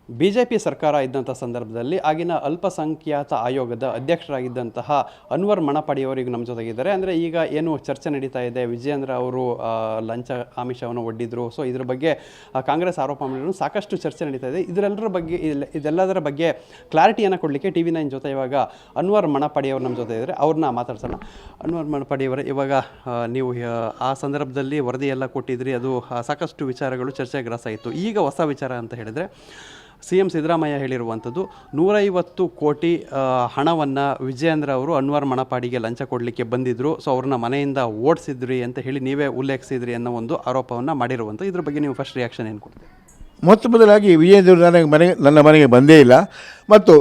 BJP ಸರ್ಕಾರ ಇದ್ದಂಥ ಸಂದರ್ಭದಲ್ಲಿ ಆಗಿನ ಅಲ್ಪಸಂಖ್ಯಾತ ಆಯೋಗದ ಅಧ್ಯಕ್ಷರಾಗಿದ್ದಂತಹ ಅನ್ವರ್ ಮಣಪಾಡಿಯವರಿಗೆ ನಮ್ಮ ಜೊತೆಗಿದ್ದಾರೆ. ಅಂದರೆ ಈಗ ಏನು ಚರ್ಚೆ ನಡೀತಾ ಇದೆ, ವಿಜಯೇಂದ್ರ ಅವರು ಲಂಚ ಆಮಿಷವನ್ನು ಒಡ್ಡಿದ್ರು, ಸೊ ಇದ್ರ ಬಗ್ಗೆ ಕಾಂಗ್ರೆಸ್ ಆರೋಪ ಮಾಡಿದ್ರು, ಸಾಕಷ್ಟು ಚರ್ಚೆ ನಡೀತಾ ಇದೆ. ಇದೆಲ್ಲದರ ಬಗ್ಗೆ ಕ್ಲಾರಿಟಿಯನ್ನು ಕೊಡಲಿಕ್ಕೆ TV9 ಜೊತೆ ಇವಾಗ ಅನ್ವರ್ ಮಣಪಾಡಿಯವರು ನಮ್ಮ ಜೊತೆ ಇದ್ದಾರೆ. ಅವ್ರನ್ನ ಮಾತಾಡ್ಸೋಣ. ಅನ್ವರ್ ಮಣಪಾಡಿಯವರೇ, ಇವಾಗ ನೀವು ಆ ಸಂದರ್ಭದಲ್ಲಿ ವರದಿಯೆಲ್ಲ ಕೊಟ್ಟಿದ್ರಿ, ಅದು ಸಾಕಷ್ಟು ವಿಚಾರಗಳು ಚರ್ಚೆಗೆ ಗ್ರಾಸ ಇತ್ತು. ಈಗ ಹೊಸ ವಿಚಾರ ಅಂತ ಹೇಳಿದರೆ CM ಸಿದ್ದರಾಮಯ್ಯ ಹೇಳಿರುವಂಥದ್ದು 150 ಕೋಟಿ ಹಣವನ್ನು ವಿಜಯೇಂದ್ರ ಅವರು ಅನ್ವರ್ ಮಣಪಾಡಿಗೆ ಲಂಚ ಕೊಡಲಿಕ್ಕೆ ಬಂದಿದ್ದರು, ಸೊ ಅವ್ರನ್ನ ಮನೆಯಿಂದ ಓಡಿಸಿದ್ರಿ ಅಂತ ಹೇಳಿ ನೀವೇ ಉಲ್ಲೇಖಿಸಿದ್ರಿ ಅನ್ನೋ ಒಂದು ಆರೋಪವನ್ನು ಮಾಡಿರುವಂಥ. ಇದ್ರ ಬಗ್ಗೆ ನೀವು ಫಸ್ಟ್ ರಿಯಾಕ್ಷನ್ ಏನು ಕೊಡ್ತೀರಿ? ಮೊದಲಾಗಿ ವಿಜಯೇಂದ್ರ ನನ್ನ ಮನೆಗೆ ಬಂದೇ ಇಲ್ಲ. ಮತ್ತು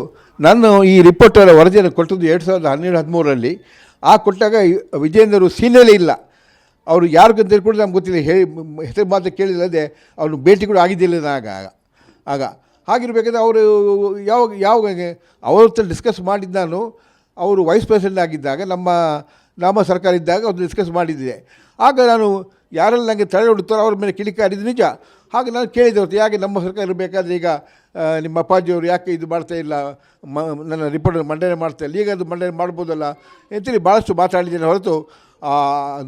ನಾನು ಈ ರಿಪೋರ್ಟರ ವರದಿಯನ್ನು ಕೊಟ್ಟದ್ದು 2012-13ರಲ್ಲಿ. ಆ ಕೊಟ್ಟಾಗ ವಿಜಯೇಂದ್ರರು ಸೀನಿಯರೇ ಇಲ್ಲ. ಅವರು ಯಾರು ಅಂತ ಕೂಡ ನಮ್ಗೆ ಗೊತ್ತಿಲ್ಲ, ಹೆಸರು ಮಾತ್ರ ಕೇಳಿಲ್ಲದೆ ಅವ್ರನ್ನ ಭೇಟಿ ಕೂಡ ಆಗಿದ್ದಿಲ್ಲ ಆಗ ಹಾಗಿರ್ಬೇಕಾದ್ರೆ ಅವರು ಯಾವಾಗ ಅವ್ರ ಹತ್ರ ಡಿಸ್ಕಸ್ ಮಾಡಿದ್ದು ನಾನು, ಅವರು ವೈಸ್ ಪ್ರೆಸಿಡೆಂಟ್ ಆಗಿದ್ದಾಗ ನಮ್ಮ ಸರ್ಕಾರ ಇದ್ದಾಗ ಅವ್ರು ಡಿಸ್ಕಸ್ ಮಾಡಿದ್ದೆ. ಆಗ ನಾನು ಯಾರೆಲ್ಲ ನನಗೆ ತಡೆ ಹೊಡುತ್ತಾರೋ ಅವ್ರ ಮೇಲೆ ಕಿಡಿಕಾರಿದ್ದು ನಿಜ. ಹಾಗೆ ನಾನು ಕೇಳಿದೆ ಹೊರತು, ಯಾಕೆ ನಮ್ಮ ಸರ್ಕಾರ ಇರಬೇಕಾದ್ರೆ ಈಗ ನಿಮ್ಮ ಅಪ್ಪಾಜಿಯವರು ಯಾಕೆ ಇದು ಮಾಡ್ತಾಯಿಲ್ಲ, ನನ್ನ ರಿಪೋರ್ಟ್ ಮಂಡನೆ ಮಾಡ್ತಾಯಿಲ್ಲ, ಈಗ ಅದು ಮಂಡನೆ ಮಾಡ್ಬೋದಲ್ಲ ಅಂತೇಳಿ ಭಾಳಷ್ಟು ಮಾತಾಡಿದ್ದೇನೆ ಹೊರತು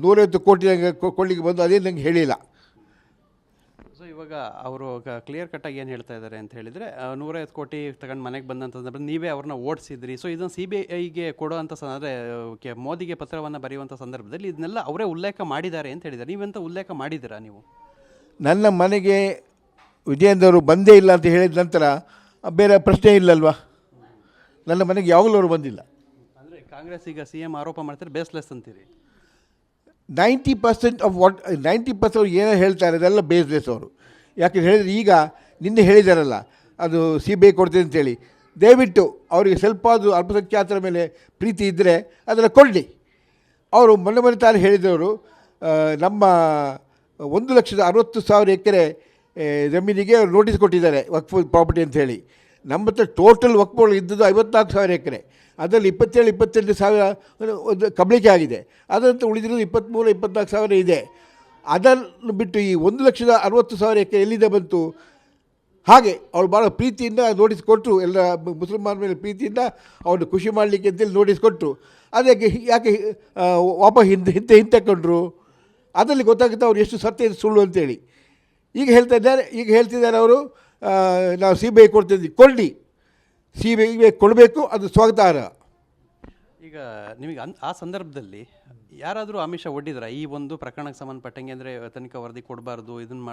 150 ಕೋಟಿ ನನಗೆ ಕೊಡಲಿಕ್ಕೆ ಬಂದು ಅದೇನು ನನಗೆ ಹೇಳಿಲ್ಲ. ಸೊ ಇವಾಗ ಅವರು ಕ್ಲಿಯರ್ ಕಟ್ಟಾಗಿ ಏನು ಹೇಳ್ತಾ ಇದ್ದಾರೆ ಅಂತ ಹೇಳಿದರೆ, 150 ಕೋಟಿ ತಗೊಂಡು ಮನೆಗೆ ಬಂದಂಥ ನೀವೇ ಅವ್ರನ್ನ ಓಡಿಸಿದ್ರಿ, ಸೊ ಇದನ್ನು CBIಗೆ ಕೊಡುವಂಥ ಅಂದರೆ ಮೋದಿಗೆ ಪತ್ರವನ್ನು ಬರೆಯುವಂಥ ಸಂದರ್ಭದಲ್ಲಿ ಇದನ್ನೆಲ್ಲ ಅವರೇ ಉಲ್ಲೇಖ ಮಾಡಿದ್ದಾರೆ ಅಂತ ಹೇಳಿದ್ದಾರೆ. ನೀವೆಂತ ಉಲ್ಲೇಖ ಮಾಡಿದ್ದೀರಾ ನೀವು? ನನ್ನ ಮನೆಗೆ ವಿಜಯೇಂದ್ರ ಅವರು ಬಂದೇ ಇಲ್ಲ ಅಂತ ಹೇಳಿದ ನಂತರ ಬೇರೆ ಪ್ರಶ್ನೆ ಇಲ್ಲಲ್ವಾ? ನನ್ನ ಮನೆಗೆ ಯಾವಾಗಲೂ ಅವರು ಬಂದಿಲ್ಲ. ಅಂದರೆ ಕಾಂಗ್ರೆಸ್ ಈಗ CM ಆರೋಪ ಮಾಡ್ತಾರೆ, ಬೇಸ್ಲೆಸ್ ಅಂತೀರಿ. 90% ಅವ್ರು ಏನೋ ಹೇಳ್ತಾರೆ ಅದೆಲ್ಲ ಬೇಸ್ಲೆಸ್ ಅವರು. ಯಾಕೆ ಹೇಳಿದರೆ, ಈಗ ನಿನ್ನೆ ಹೇಳಿದಾರಲ್ಲ ಅದು CBI ಕೊಡ್ತೇನೆ ಅಂತೇಳಿ, ದಯವಿಟ್ಟು ಅವರಿಗೆ ಸ್ವಲ್ಪ ಅದು ಅಲ್ಪಸಂಖ್ಯಾತರ ಮೇಲೆ ಪ್ರೀತಿ ಇದ್ದರೆ ಅದನ್ನು ಕೊಡಲಿ. ಅವರು ಮೊನ್ನೆ ತಾನು ಹೇಳಿದವರು, ನಮ್ಮ 1,60,000 ಎಕರೆ ಜಮೀನಿಗೆ ಅವರು ನೋಟಿಸ್ ಕೊಟ್ಟಿದ್ದಾರೆ ವಕ್ಫ್ ಪ್ರಾಪರ್ಟಿ ಅಂತ ಹೇಳಿ. ನಮ್ಮ ಹತ್ರ ಟೋಟಲ್ ವಕ್ಫ್ ಇದ್ದದ್ದು 54,000 ಎಕರೆ. ಅದರಲ್ಲಿ 27-28,000 ಒಂದು ಕಬಳಿಕೆ ಆಗಿದೆ. ಅದರಂತೆ ಉಳಿದಿರೋದು 23-24,000 ಇದೆ. ಅದನ್ನು ಬಿಟ್ಟು ಈ 1,60,000 ಎಕರೆ ಎಲ್ಲಿಂದ ಬಂತು? ಹಾಗೆ ಅವಳು ಭಾಳ ಪ್ರೀತಿಯಿಂದ ನೋಟಿಸ್ ಕೊಟ್ಟರು, ಎಲ್ಲ ಮುಸಲ್ಮಾನ ಮೇಲೆ ಪ್ರೀತಿಯಿಂದ ಅವ್ರನ್ನ ಖುಷಿ ಮಾಡಲಿಕ್ಕೆ ಅಂತೇಳಿ ನೋಟಿಸ್ ಕೊಟ್ಟರು. ಅದಕ್ಕೆ ಯಾಕೆ ವಾಪಸ್ ಹಿಂತೆಕೊಂಡ್ರು? ಅದರಲ್ಲಿ ಗೊತ್ತಾಗುತ್ತೆ ಅವ್ರು ಎಷ್ಟು ಸತ್ಯ ಸುಳ್ಳು ಅಂತೇಳಿ. ಈಗ ಹೇಳ್ತಿದ್ದಾರೆ ಅವರು, ನಾವು CBI ಕೊಡ್ತಿದ್ವಿ, ಕೊಡಲಿ, CBI ಕೊಡಬೇಕು, ಅದು ಸ್ವಾಗತಾರ್ಹ. ಈಗ ನಿಮಗೆ ಆ ಸಂದರ್ಭದಲ್ಲಿ ಯಾರಾದರೂ ಆಮಿಷ ಒಡ್ಡಿದ್ರ ಈ ಒಂದು ಪ್ರಕರಣಕ್ಕೆ ಸಂಬಂಧಪಟ್ಟಂಗೆ? ಅಂದರೆ ತನಿಖಾ ವರದಿ ಕೊಡಬಾರ್ದು, ಇದನ್ನು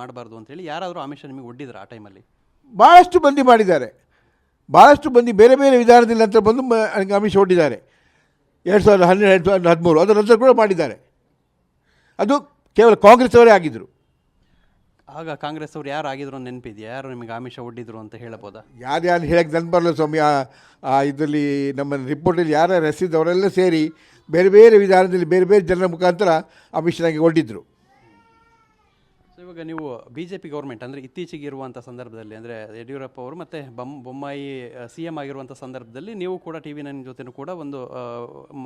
ಮಾಡಬಾರ್ದು ಅಂತೇಳಿ ಯಾರಾದರೂ ಆಮಿಷ ನಿಮಗೆ ಒಡ್ಡಿದ್ರ ಆ ಟೈಮಲ್ಲಿ? ಭಾಳಷ್ಟು ಮಂದಿ ಮಾಡಿದ್ದಾರೆ. ಭಾಳಷ್ಟು ಮಂದಿ ಬೇರೆ ಬೇರೆ ವಿಧಾನದಲ್ಲಿ ನಂತರ ಬಂದು ನನಗೆ ಆಮಿಷ ಒಡ್ಡಿದ್ದಾರೆ. 2012-2013 ಅದರ ನಂತರ ಕೂಡ ಮಾಡಿದ್ದಾರೆ. ಅದು ಕೇವಲ ಕಾಂಗ್ರೆಸ್ ಅವರೇ ಆಗಿದ್ದರು. ಆಗ ಕಾಂಗ್ರೆಸ್ ಅವರು ಯಾರು ಆಗಿದ್ರು ನೆನಪಿದೆಯಾ? ಯಾರು ನಿಮಗೆ ಆಮಿಷ ಒಡ್ಡಿದ್ರು ಅಂತ ಹೇಳಬಹುದಾ? ಯಾರು ಹೇಳಕ್ಕೆ ನೆನಪು ಬರಲ್ಲ ಸ್ವಾಮಿ. ಇದರಲ್ಲಿ ನಮ್ಮ ರಿಪೋರ್ಟಲ್ಲಿ ಯಾರ್ಯಾರು ಹೆಸರಿದ್ದವರೆಲ್ಲ ಸೇರಿ ಬೇರೆ ಬೇರೆ ವಿಧಾನದಲ್ಲಿ ಬೇರೆ ಬೇರೆ ಜನರ ಮುಖಾಂತರ ಆಮಿಷನಾಗಿ ಒಡ್ಡಿದ್ರು. ಸೊ ಇವಾಗ ನೀವು BJP ಗೌರ್ಮೆಂಟ್ ಅಂದರೆ ಇತ್ತೀಚೆಗೆ ಇರುವಂಥ ಸಂದರ್ಭದಲ್ಲಿ, ಅಂದರೆ ಯಡಿಯೂರಪ್ಪ ಅವರು ಮತ್ತು ಬೊಮ್ಮಾಯಿ CM ಆಗಿರುವಂಥ ಸಂದರ್ಭದಲ್ಲಿ ನೀವು ಕೂಡ TV9 ಜೊತೆನೂ ಕೂಡ ಒಂದು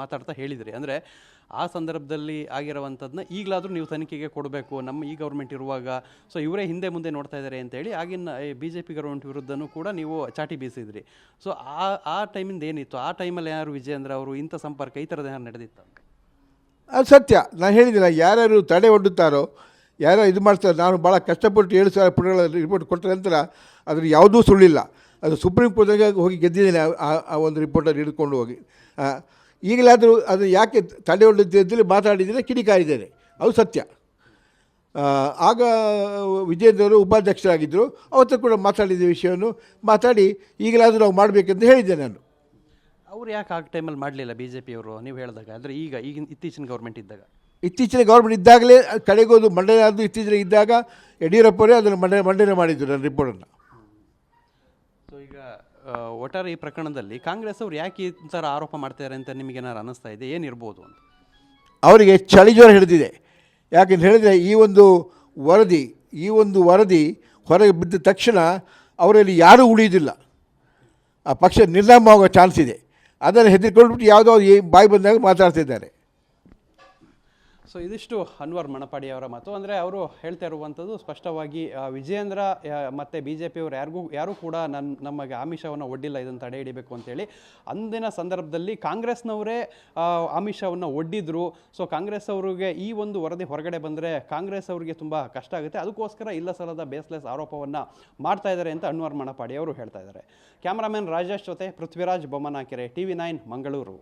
ಮಾತಾಡ್ತಾ ಹೇಳಿದ್ರಿ. ಅಂದರೆ ಆ ಸಂದರ್ಭದಲ್ಲಿ ಆಗಿರುವಂಥದ್ದನ್ನ ಈಗಲಾದರೂ ನೀವು ತನಿಖೆಗೆ ಕೊಡಬೇಕು, ನಮ್ಮ ಈ ಗೌರ್ಮೆಂಟ್ ಇರುವಾಗ, ಸೊ ಇವರೇ ಹಿಂದೆ ಮುಂದೆ ನೋಡ್ತಾ ಇದ್ದಾರೆ ಅಂತೇಳಿ ಆಗಿನ BJP ಗೌರ್ಮೆಂಟ್ ವಿರುದ್ಧನೂ ಕೂಡ ನೀವು ಚಾಟಿ ಬೀಸಿದ್ರಿ. ಸೊ ಆ ಟೈಮಿಂದ ಏನಿತ್ತು? ಆ ಟೈಮಲ್ಲಿ ಯಾರು ವಿಜಯೇಂದ್ರ ಅವರು ಇಂಥ ಸಂಪರ್ಕ ಈ ಥರದ್ದು ಏನಾರು ನಡೆದಿತ್ತು? ಅದು ಸತ್ಯ. ನಾನು ಹೇಳಿದಿಲ್ಲ, ಯಾರ್ಯಾರು ತಡೆ ಒಡ್ಡುತ್ತಾರೋ, ಯಾರೋ ಇದು ಮಾಡ್ತಾರೆ. ನಾನು ಭಾಳ ಕಷ್ಟಪಟ್ಟು 7,000 ಪುಟಗಳ ರಿಪೋರ್ಟ್ ಕೊಟ್ಟ ನಂತರ ಅದ್ರ ಯಾವುದೂ ಸುಳ್ಳಿಲ್ಲ. ಅದು ಸುಪ್ರೀಂ ಕೋರ್ಟ್ಗೆ ಹೋಗಿ ಗೆದ್ದಿದ್ದೇನೆ ಆ ಒಂದು ರಿಪೋರ್ಟನ್ನು ಹಿಡ್ಕೊಂಡು ಹೋಗಿ. ಈಗಲಾದರೂ ಅದು ಯಾಕೆ ತಡೆ ಹೊಡೆದಿದೆ ಅಂತೇಳಿ ಮಾತಾಡಿದರೆ ಕಿಡಿಕಾರಿದ್ದೇನೆ, ಅದು ಸತ್ಯ. ಆಗ ವಿಜಯೇಂದ್ರವರು ಉಪಾಧ್ಯಕ್ಷರಾಗಿದ್ದರು, ಅವತ್ತು ಕೂಡ ಮಾತಾಡಿದ ವಿಷಯವನ್ನು ಮಾತಾಡಿ ಈಗಲಾದರೂ ನಾವು ಮಾಡಬೇಕಂತ ಹೇಳಿದ್ದೆ ನಾನು. ಅವ್ರು ಯಾಕೆ ಆ ಟೈಮಲ್ಲಿ ಮಾಡಲಿಲ್ಲ BJP ಅವರು ನೀವು ಹೇಳಿದಾಗ? ಅಂದರೆ ಈಗಿನ ಇತ್ತೀಚಿನ ಗೌರ್ಮೆಂಟ್ ಇದ್ದಾಗಲೇ ಕಡೆಗೋದು ಮಂಡನೆ ಆದ್ದು. ಇತ್ತೀಚೆಗೆ ಇದ್ದಾಗ ಯಡಿಯೂರಪ್ಪರೇ ಅದನ್ನು ಮಂಡನೆ ಮಾಡಿದ್ರು ನನ್ನ ರಿಪೋರ್ಟನ್ನು. ಸೊ ಈಗ ಒಟ್ಟಾರೆ ಈ ಪ್ರಕರಣದಲ್ಲಿ ಕಾಂಗ್ರೆಸ್ ಅವರು ಯಾಕೆ ಈ ಥರ ಆರೋಪ ಮಾಡ್ತಾರೆ ಅಂತ ನಿಮಗೇನಾರು ಅನ್ನಿಸ್ತಾ ಇದೆ? ಏನಿರ್ಬೋದು ಅಂತ? ಅವರಿಗೆ ಚಳಿ ಜ್ವರ ಹಿಡಿದಿದೆ. ಯಾಕೆಂತ ಹೇಳಿದರೆ ಈ ಒಂದು ವರದಿ ಹೊರಗೆ ಬಿದ್ದ ತಕ್ಷಣ ಅವರಲ್ಲಿ ಯಾರೂ ಉಳಿಯೋದಿಲ್ಲ, ಆ ಪಕ್ಷ ನಿರ್ನಾಮ ಆಗೋ ಚಾನ್ಸ್ ಇದೆ. ಅದನ್ನು ಹೆದರಿಕೊಂಡ್ಬಿಟ್ಟು ಯಾವುದೋ ಬಾಯಿ ಬಂದಾಗ ಮಾತಾಡ್ತಿದ್ದಾರೆ. ಸೊ ಇದಿಷ್ಟು ಅನ್ವರ್ ಮಣಪಾಡಿ ಅವರ ಮಾತು. ಅಂದರೆ ಅವರು ಹೇಳ್ತಾ ಇರುವಂಥದ್ದು ಸ್ಪಷ್ಟವಾಗಿ ವಿಜಯೇಂದ್ರ ಮತ್ತು ಬಿ ಜೆ ಪಿಯವರು ಯಾರೂ ಕೂಡ ನಮಗೆ ಆಮಿಷವನ್ನು ಒಡ್ಡಿಲ್ಲ, ಇದನ್ನು ತಡೆ ಹಿಡಿಬೇಕು ಅಂತೇಳಿ. ಅಂದಿನ ಸಂದರ್ಭದಲ್ಲಿ ಕಾಂಗ್ರೆಸ್ನವರೇ ಆಮಿಷವನ್ನು ಒಡ್ಡಿದ್ರು. ಸೊ ಕಾಂಗ್ರೆಸ್ ಅವರಿಗೆ ಈ ಒಂದು ವರದಿ ಹೊರಗಡೆ ಬಂದರೆ ಕಾಂಗ್ರೆಸ್ ಅವರಿಗೆ ತುಂಬ ಕಷ್ಟ ಆಗುತ್ತೆ, ಅದಕ್ಕೋಸ್ಕರ ಇಲ್ಲ ಸಲ್ಲದ ಬೇಸ್ಲೆಸ್ ಆರೋಪವನ್ನು ಮಾಡ್ತಾ ಇದ್ದಾರೆ ಅಂತ ಅನ್ವರ್ ಮಣಪಾಡಿ ಅವರು ಹೇಳ್ತಾ ಇದ್ದಾರೆ. ಕ್ಯಾಮರಾಮನ್ ರಾಜೇಶ್ ಜೊತೆ ಪೃಥ್ವಿರಾಜ್ ಬೊಮ್ಮನಾಕೆರೆ, TV9 ಮಂಗಳೂರು.